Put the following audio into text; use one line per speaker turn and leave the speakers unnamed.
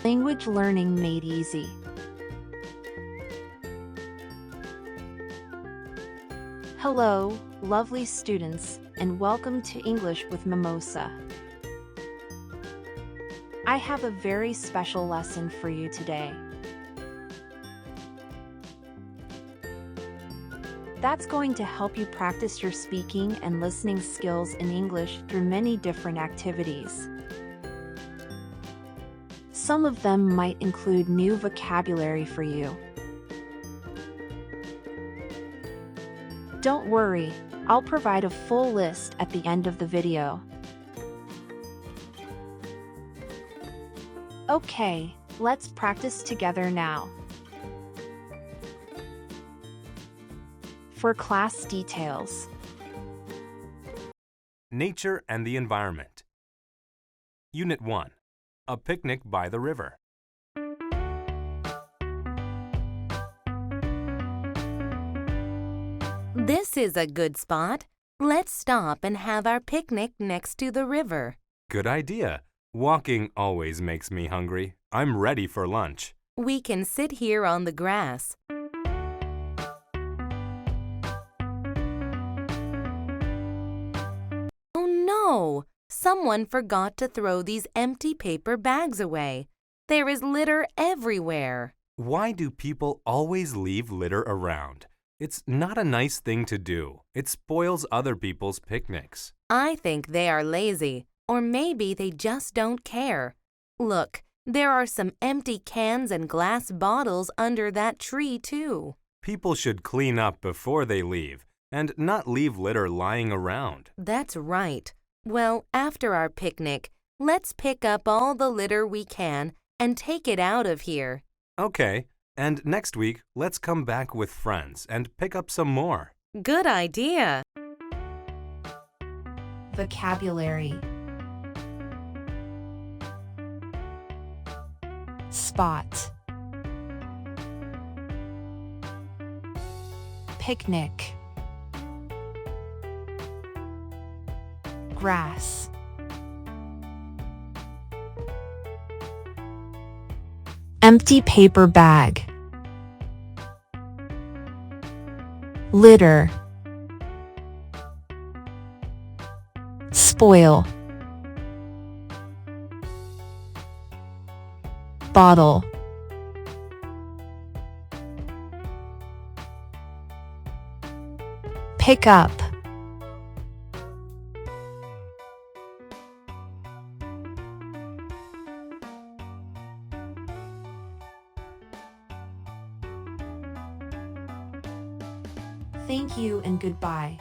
Language learning made easy. Hello, lovely students, and welcome to English with Mimosa. I have a very special lesson for you today. That's going to help you practice your speaking and listening skills in English through many different activities. Some of them might include new vocabulary for you. Don't worry, I'll provide a full list at the end of the video. Okay, let's practice together now. For class details.
Nature and the environment. Unit 1. A picnic by the river.
This is a good spot. Let's stop and have our picnic next to the river.
Good idea. Walking always makes me hungry. I'm ready for lunch.
We can sit here on the grass. Oh no! Someone forgot to throw these empty paper bags away. There is litter everywhere.
Why do people always leave litter around? It's not a nice thing to do. It spoils other people's picnics.
I think they are lazy, or maybe they just don't care. Look, there are some empty cans and glass bottles under that tree, too.
People should clean up before they leave and not leave litter lying around.
That's right. Well, after our picnic, let's pick up all the litter we can and take it out of here.
Okay, and next week, let's come back with friends and pick up some more.
Good idea.
Vocabulary. Spot. Picnic. Grass. Empty paper bag. Litter. Spoil. Bottle. Pick up. Thank you and goodbye.